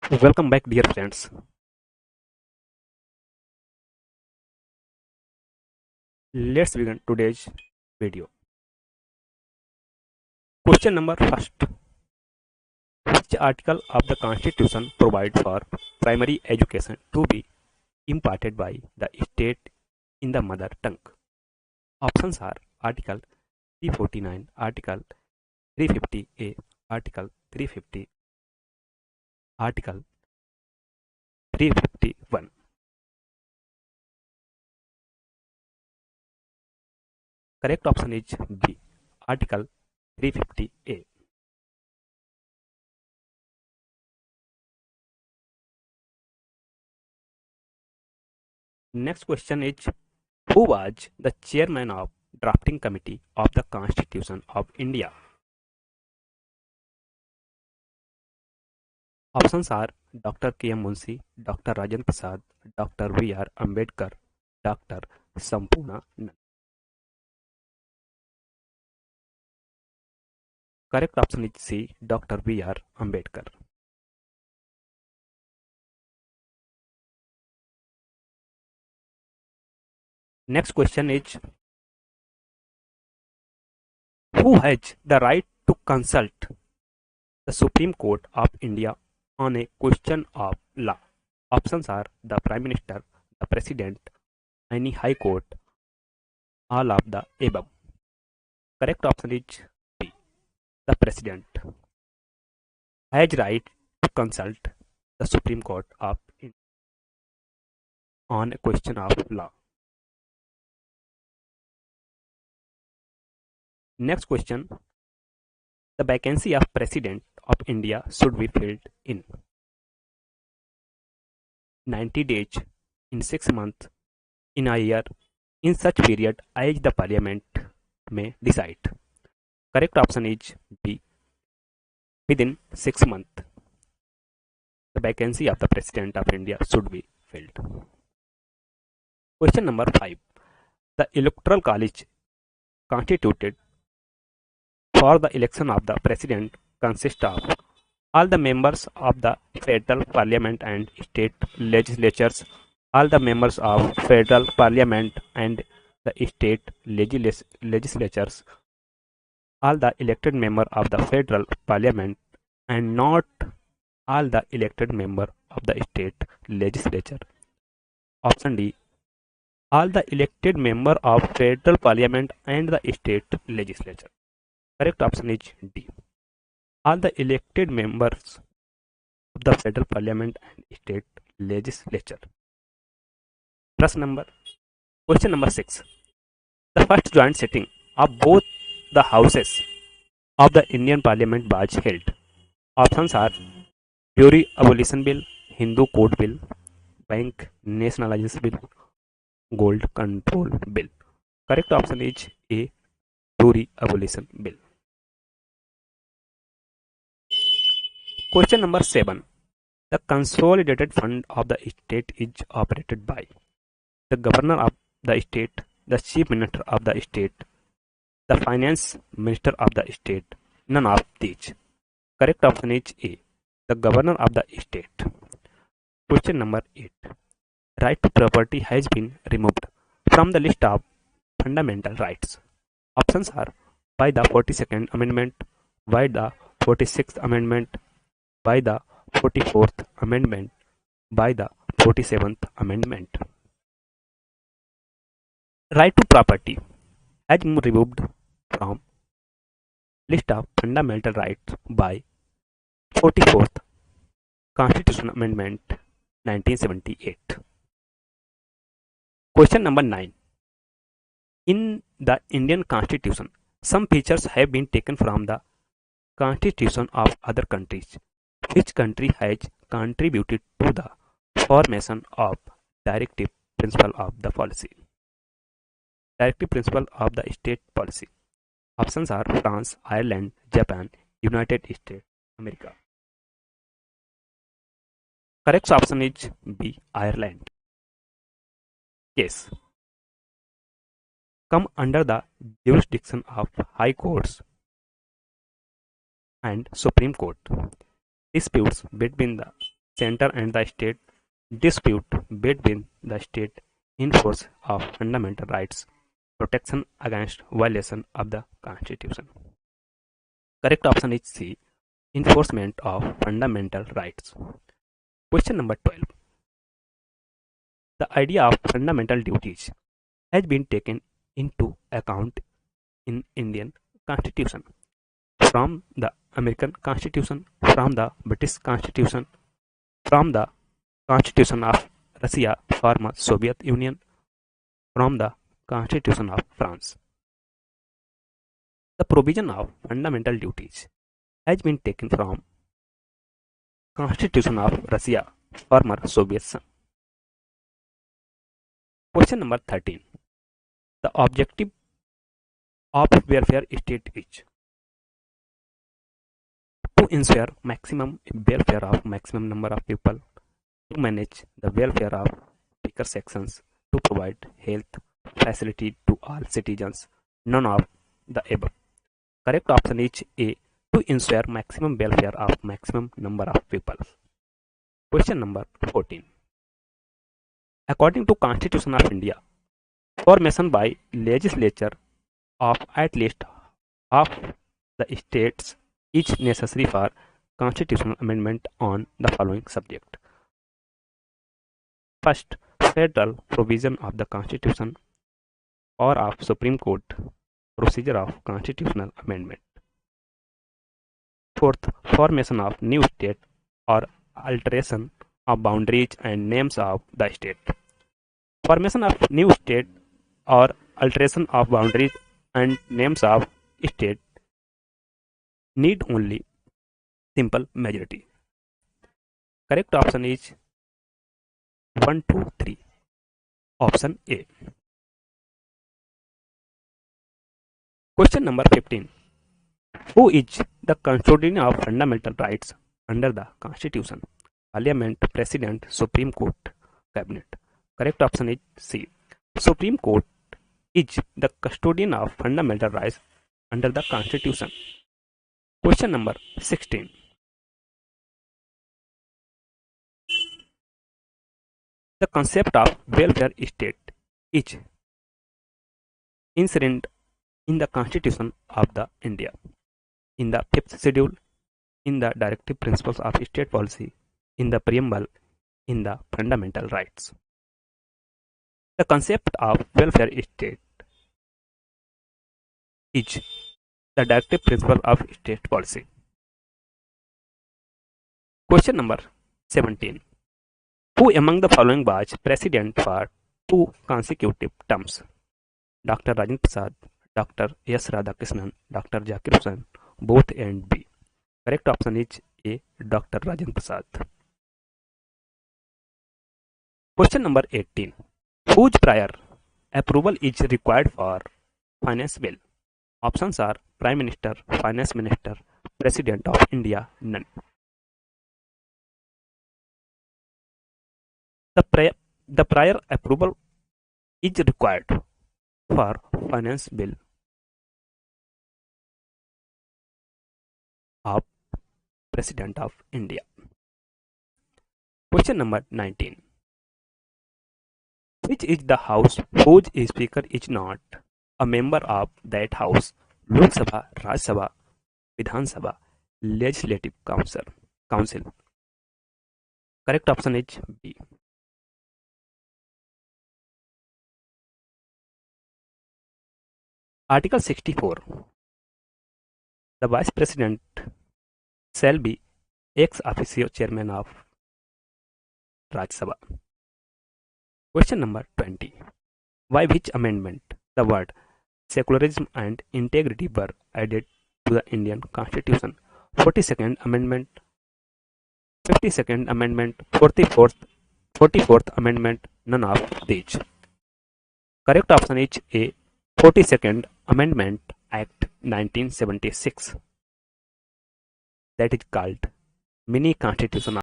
Welcome back, dear friends. Let's begin today's video. Question number first. Which article of the Constitution provides for primary education to be imparted by the state in the mother tongue? Options are Article 349, Article 350A, Article 350, Article 351. Correct option is B, Article 350A. Next question is, who was the chairman of drafting committee of the Constitution of India? Options are Dr. K.M. Munshi, Dr. Rajendra Prasad, Dr. V.R. Ambedkar, Dr. Sampurna Nand. Correct option is C, Dr. V.R. Ambedkar. Next question is, who has the right to consult the Supreme Court of India on a question of law? Options are the Prime Minister, the President, any High Court, all of the above. Correct option is B, the President has right to consult the Supreme Court of India on a question of law. Next question, the vacancy of President of India should be filled in 90 days, in 6 months, in a year, in such period as the Parliament may decide. Correct option is B, within 6 months. The vacancy of the President of India should be filled. Question number 5. The Electoral College constituted for the election of the President consists of all the members of the Federal Parliament and state legislatures, all the members of Federal Parliament and the state legislatures, all the elected members of the Federal Parliament and not all the elected members of the state legislature. Option D, all the elected members of Federal Parliament and the state legislature. Correct option is D, all the elected members of the Federal Parliament and state legislature. Question number 6. The first joint sitting of both the houses of the Indian Parliament was held. Options are Jury Abolition Bill, Hindu Code Bill, Bank Nationalization Bill, Gold Control Bill. Correct option is A, Jury Abolition Bill. Question number 7. The consolidated fund of the state is operated by the governor of the state, the chief minister of the state, the finance minister of the state, none of these. Correct option is A, the governor of the state. Question number 8. Right to property has been removed from the list of fundamental rights. Options are by the 42nd Amendment, by the 46th Amendment, by the 44th Amendment, by the 47th Amendment. Right to property has been removed from list of fundamental rights by 44th Constitutional Amendment 1978. Question number 9. In the Indian Constitution, some features have been taken from the Constitution of other countries. Which country has contributed to the formation of directive principle of the policy? Directive principle of the state policy. Options are France, Ireland, Japan, United States, America. Correct option is B, Ireland. Case come under the jurisdiction of High Courts and Supreme Court. Disputes between the center and the state, dispute between the state in force of fundamental rights, protection against violation of the Constitution. Correct option is C. Enforcement of fundamental rights. Question number 12. The idea of fundamental duties has been taken into account in Indian Constitution from the American Constitution, from the British Constitution, from the Constitution of Russia, former Soviet Union, from the Constitution of France. The provision of fundamental duties has been taken from Constitution of Russia, former Soviet Union. Question number 13. The objective of welfare state is to ensure maximum welfare of maximum number of people, to manage the welfare of weaker sections, to provide health facility to all citizens, none of the above. Correct option is A. To ensure maximum welfare of maximum number of people. Question number 14. According to Constitution of India, formation by legislature of at least half the states is necessary for constitutional amendment on the following subject. First, federal provision of the Constitution or of Supreme Court procedure of constitutional amendment. Fourth, formation of new state or alteration of boundaries and names of the state. Formation of new state or alteration of boundaries and names of state need only simple majority. Correct option is 1, 2, 3. Option A. Question number 15. Who is the custodian of fundamental rights under the Constitution? Parliament, President, Supreme Court, Cabinet. Correct option is C. Supreme Court is the custodian of fundamental rights under the Constitution. Question number 16. The concept of welfare state is inherent in the Constitution of the India, in the 5th schedule, in the directive principles of state policy, in the preamble, in the fundamental rights. The concept of welfare state is the directive principle of state policy. Question number 17. Who among the following was president for 2 consecutive terms? Dr. Rajendra Prasad, Dr. S. Radhakrishnan, Dr. Zakir Hussain, both A and B. Correct option is A. Dr. Rajendra Prasad. Question number 18. Whose prior approval is required for finance bill? Options are Prime Minister, Finance Minister, President of India, none. The prior approval is required for finance bill of President of India. Question number 19. Which is the house whose speaker is not a member of that house? Lok Sabha, Raj Sabha, Vidhan Sabha, Legislative Council. Correct option is B. Article 64. The Vice President shall be ex officio chairman of Raj Sabha. Question number 20. By which amendment the word secularism and integrity were added to the Indian Constitution? 42nd Amendment, 52nd Amendment, 44th Amendment, none of these. Correct option is A. 42nd Amendment Act 1976. That is called Mini Constitution